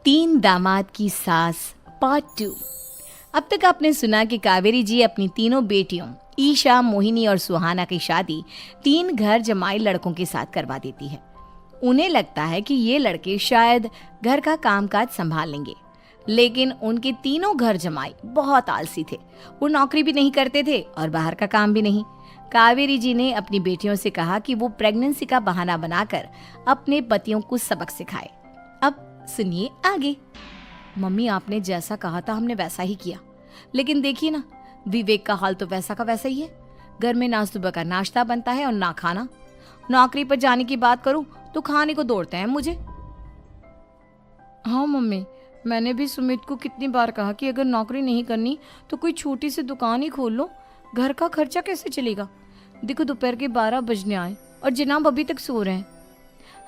तीन दामाद की सास पार्ट 2। अब तक आपने सुना कि कावेरी जी अपनी तीनों बेटियों ईशा, मोहिनी और सुहाना की शादी तीन घर जमाई लड़कों के साथ करवा देती है। उन्हें लगता है कि ये लड़के शायद घर का कामकाज संभाल लेंगे, लेकिन उनके तीनों घर जमाई बहुत आलसी थे। वो नौकरी भी नहीं करते थे और बाहर का काम भी नहीं। कावेरी जी ने अपनी बेटियों से कहा कि वो प्रेगनेंसी का बहाना बनाकर अपने पतियों को सबक सिखाए। अब सुनिए आगे। मम्मी, आपने जैसा कहा था हमने वैसा ही किया, लेकिन देखिए ना, विवेक का हाल तो वैसा का वैसा ही है। घर में ना सुबह का नाश्ता बनता है और ना खाना। नौकरी पर जाने की बात करूं तो खाने को दौड़ते हैं मुझे। हाँ मम्मी, मैंने भी सुमित को कितनी बार कहा कि अगर नौकरी नहीं करनी तो कोई छोटी सी दुकान ही खोल लो, घर का खर्चा कैसे चलेगा। देखो दोपहर के 12 बजने आए और जनाब अभी तक सो रहे हैं।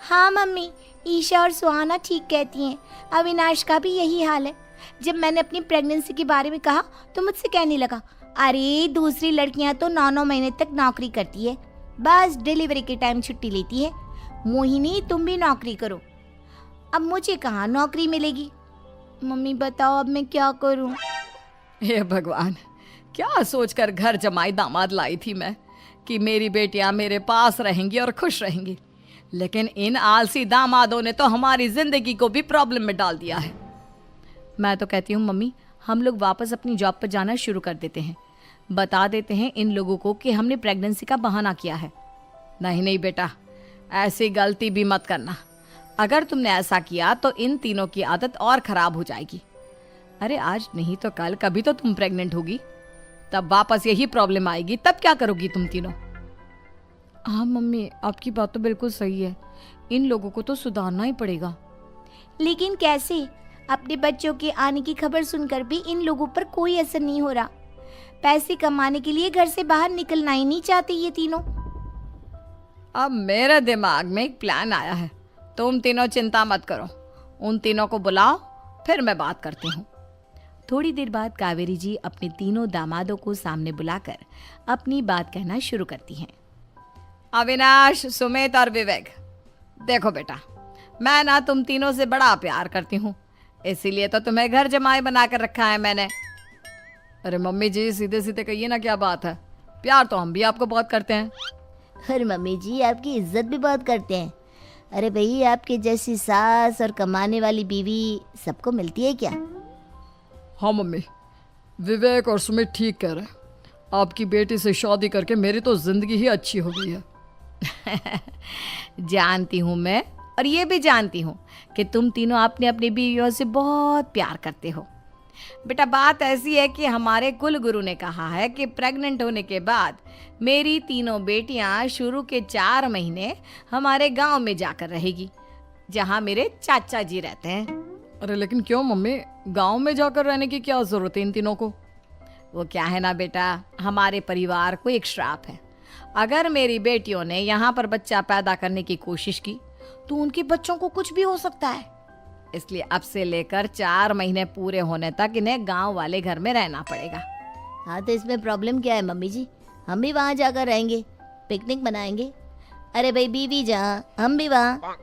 हाँ मम्मी, ईशा और सुहाना ठीक कहती हैं। अविनाश का भी यही हाल है। जब मैंने अपनी प्रेगनेंसी के बारे में कहा तो मुझसे कहने लगा, अरे दूसरी लड़कियां तो 9-9 महीने तक नौकरी करती है, बस डिलीवरी के टाइम छुट्टी लेती है। मोहिनी, तुम भी नौकरी करो। अब मुझे कहाँ नौकरी मिलेगी। मम्मी बताओ अब मैं क्या करूँ। हे भगवान, क्या सोचकर घर जमाई दामाद लाई थी मैं कि मेरी बेटियां मेरे पास रहेंगी और खुश रहेंगी, लेकिन इन आलसी दामादों ने तो हमारी जिंदगी को भी प्रॉब्लम में डाल दिया है। मैं तो कहती हूँ मम्मी, हम लोग वापस अपनी जॉब पर जाना शुरू कर देते हैं। बता देते हैं इन लोगों को कि हमने प्रेगनेंसी का बहाना किया है। नहीं नहीं बेटा, ऐसी गलती भी मत करना। अगर तुमने ऐसा किया तो इन तीनों की आदत और खराब हो जाएगी। अरे आज नहीं तो कल कभी तो तुम प्रेग्नेंट होगी, तब वापस यही प्रॉब्लम आएगी। तब क्या करोगी तुम तीनों। हाँ मम्मी, आपकी बात तो बिल्कुल सही है। इन लोगों को तो सुधारना ही पड़ेगा। लेकिन कैसे? अपने बच्चों के आने की खबर सुनकर भी इन लोगों पर कोई असर नहीं हो रहा। पैसे कमाने के लिए घर से बाहर निकलना ही नहीं चाहते ये तीनों। अब मेरे दिमाग में एक प्लान आया है। तुम तीनों चिंता मत करो, उन तीनों को बुलाओ, फिर मैं बात करती हूँ। थोड़ी देर बाद कावेरी जी अपने तीनों दामादों को सामने बुलाकर अपनी बात कहना शुरू करती हैं। अविनाश, सुमित और विवेक, देखो बेटा, मैं ना तुम तीनों से बड़ा प्यार करती हूँ, इसीलिए तो तुम्हें घर जमाई बना कर रखा है मैंने। अरे मम्मी जी, सीधे सीधे कहिए ना, क्या बात है। प्यार तो हम भी आपको बहुत करते हैं। अरे मम्मी जी, आपकी इज्जत भी बहुत करते हैं। अरे भाई, आपके जैसी सास और कमाने वाली बीवी सबको मिलती है क्या? हाँ मम्मी, विवेक और सुमित ठीक कह रहे हैं। आपकी बेटी से शादी करके मेरी तो जिंदगी ही अच्छी हो गई है। जानती हूँ मैं, और ये भी जानती हूँ कि तुम तीनों अपने अपनी बीवियों से बहुत प्यार करते हो। बेटा, बात ऐसी है कि हमारे कुल गुरु ने कहा है कि प्रेग्नेंट होने के बाद मेरी तीनों बेटियां शुरू के 4 महीने हमारे गांव में जाकर रहेगी, जहां मेरे चाचा जी रहते हैं। अरे लेकिन क्यों मम्मी, गांव में जाकर रहने की क्या जरूरत है इन तीनों को। वो क्या है ना बेटा, हमारे परिवार को एक श्राप है। अगर मेरी बेटियों ने यहाँ पर बच्चा पैदा करने की कोशिश की तो उनके बच्चों को कुछ भी हो सकता है। इसलिए अब से लेकर 4 महीने पूरे होने तक इन्हें गांव वाले घर में रहना पड़ेगा। हाँ तो इसमें प्रॉब्लम क्या है मम्मी जी? हम भी वहाँ जाकर रहेंगे, पिकनिक मनाएंगे। अरे भाई, बीवी जहाँ हम भी वहाँ।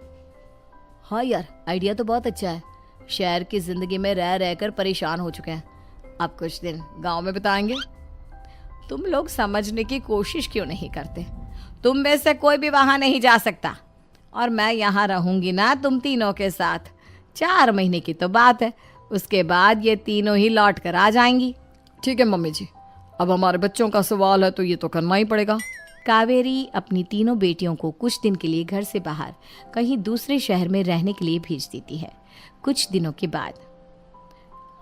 हाँ यार, आइडिया तो बहुत अच्छा है। शहर की जिंदगी में रह रहकर परेशान हो चुके हैं, अब कुछ दिन गांव में बिताएंगे। तुम लोग समझने की कोशिश क्यों नहीं करते। तुम में से कोई भी वहां नहीं जा सकता, और मैं यहाँ रहूंगी ना तुम तीनों के साथ। 4 महीने की तो बात है, उसके बाद ये तीनों ही लौट कर आ जाएंगी। ठीक है मम्मी जी, अब हमारे बच्चों का सवाल है तो ये तो करना ही पड़ेगा। कावेरी अपनी तीनों बेटियों को कुछ दिन के लिए घर से बाहर कहीं दूसरे शहर में रहने के लिए भेज देती है। कुछ दिनों के बाद,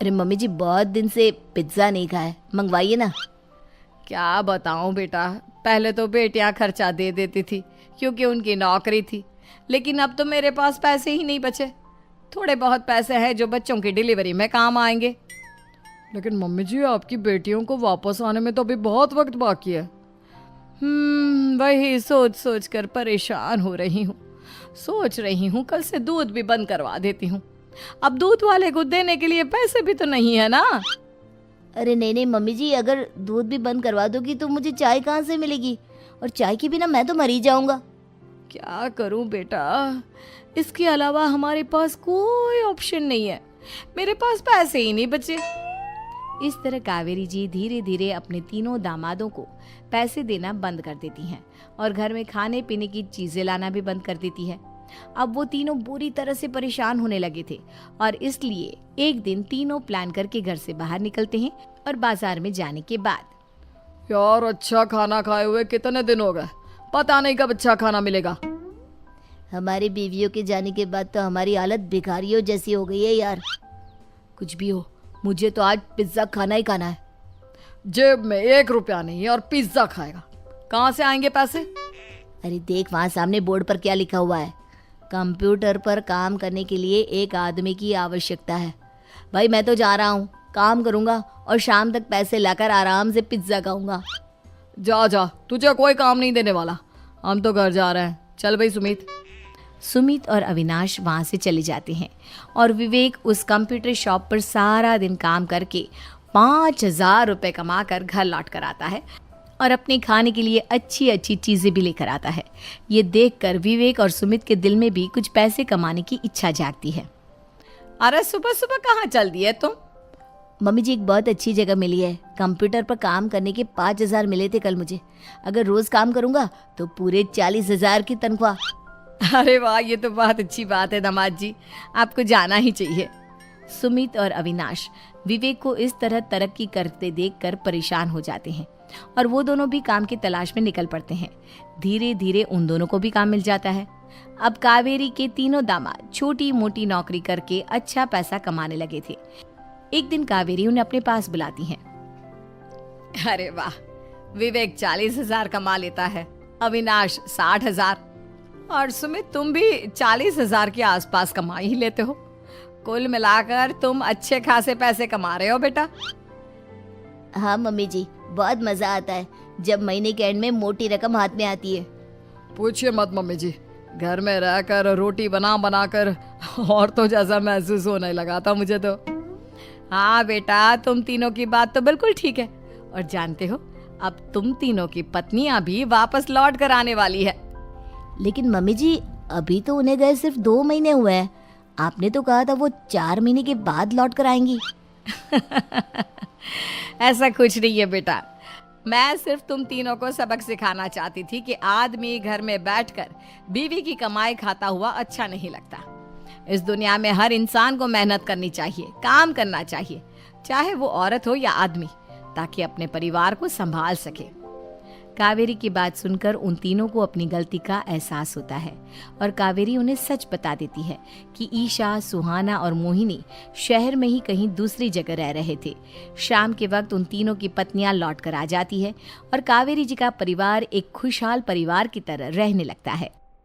अरे मम्मी जी, बहुत दिन से पिज्ज़ा नहीं खाया, मंगवाइए ना। क्या बताऊं बेटा, पहले तो बेटियां खर्चा दे देती थी क्योंकि उनकी नौकरी थी, लेकिन अब तो मेरे पास पैसे ही नहीं बचे। थोड़े बहुत पैसे हैं जो बच्चों की डिलीवरी में काम आएंगे। लेकिन मम्मी जी, आपकी बेटियों को वापस आने में तो अभी बहुत वक्त बाकी है। वही सोच सोच कर परेशान हो रही हूँ। सोच रही हूँ कल से दूध भी बंद करवा देती हूँ। अब दूध वाले को देने के लिए पैसे भी तो नहीं है ना। अरे नहीं नहीं मम्मी जी, अगर दूध भी बंद करवा दोगी तो मुझे चाय कहाँ से मिलेगी? और चाय के बिना मैं तो मर ही जाऊंगा। क्या करूं बेटा, इसके अलावा हमारे पास कोई ऑप्शन नहीं है, मेरे पास पैसे ही नहीं बचे। इस तरह कावेरी जी धीरे धीरे अपने तीनों दामादों को पैसे देना बंद कर देती हैं और घर में खाने पीने की चीजें लाना भी बंद कर देती है। अब वो तीनों बुरी तरह से परेशान होने लगे थे और इसलिए एक दिन तीनों प्लान करके घर से बाहर निकलते हैं और बाजार में जाने के बाद, यार अच्छा खाना खाए हुए कितने दिन हो गए, पता नहीं कब अच्छा खाना मिलेगा। हमारी बीवियों के जाने के बाद तो हमारी हालत भिखारियों जैसी हो गई है यार। कुछ भी हो, मुझे तो आज पिज्जा खाना ही खाना है। जेब में 1 रुपया नहीं है और पिज्जा खाएगा, कहाँ से आएंगे पैसे? अरे देख वहाँ सामने बोर्ड पर क्या लिखा हुआ है, कंप्यूटर पर काम करने के लिए एक आदमी की आवश्यकता है। भाई मैं तो जा रहा हूँ, काम करूँगा और शाम तक पैसे लाकर आराम से पिज्जा खाऊंगा। जा जा, तुझे कोई काम नहीं देने वाला, हम तो घर जा रहे हैं। चल भाई सुमित। सुमित और अविनाश वहाँ से चले जाते हैं और विवेक उस कंप्यूटर शॉप पर सारा दिन काम करके 5,000 रुपये कमा कर घर लौट कर आता है और अपने खाने के लिए अच्छी अच्छी चीज़ें भी लेकर आता है। ये देखकर विवेक और सुमित के दिल में भी कुछ पैसे कमाने की इच्छा जागती है। अरे सुबह सुबह कहाँ चल दिए तुम? मम्मी जी एक बहुत अच्छी जगह मिली है, कंप्यूटर पर काम करने के 5,000 मिले थे कल मुझे। अगर रोज काम करूंगा तो पूरे 40,000 की तनख्वाह। अरे वाह, ये तो बहुत अच्छी बात है दामाद जी, आपको जाना ही चाहिए। सुमित और अविनाश विवेक को इस तरह तरक्की करते देखकर परेशान हो जाते हैं और वो दोनों भी काम की तलाश में निकल पड़ते हैं। धीरे धीरे उन दोनों को भी काम मिल जाता है। अब कावेरी के तीनों दामाद छोटी मोटी नौकरी करके अच्छा पैसा कमाने लगे थे। एक दिन कावेरी उन्हें अपने पास बुलाती हैं। अरे वाह, विवेक 40,000 कमा लेता है, अविनाश 60,000 और सुमित तुम भी 40,000 के आसपास कमा ही लेते हो। कुल मिलाकर तुम अच्छे खासे पैसे कमा रहे हो बेटा। हाँ मम्मी जी, बहुत मजा आता है जब महीने के एंड में मोटी रकम हाथ में आती है। पूछिए मत मम्मी जी, घर में रहकर रोटी बना बना कर और तो जैसा महसूस होने लगा था मुझे तो। हाँ बेटा, तुम तीनों की बात तो बिल्कुल ठीक है और जानते हो अब तुम तीनों की पत्नियां भी वापस लौट कर आने वाली है। लेकिन मम्मी जी अभी तो उन्हें गए सिर्फ 2 महीने हुए हैं, आपने तो कहा था वो 4 महीने के बाद लौट कर आएंगी। ऐसा कुछ नहीं है बेटा, मैं सिर्फ तुम तीनों को सबक सिखाना चाहती थी कि आदमी घर में बैठकर बीवी की कमाई खाता हुआ अच्छा नहीं लगता। इस दुनिया में हर इंसान को मेहनत करनी चाहिए, काम करना चाहिए, चाहे वो औरत हो या आदमी, ताकि अपने परिवार को संभाल सके। कावेरी की बात सुनकर उन तीनों को अपनी गलती का एहसास होता है और कावेरी उन्हें सच बता देती है कि ईशा, सुहाना और मोहिनी शहर में ही कहीं दूसरी जगह रह रहे थे। शाम के वक्त उन तीनों की पत्नियां लौट कर आ जाती है और कावेरी जी का परिवार एक खुशहाल परिवार की तरह रहने लगता है।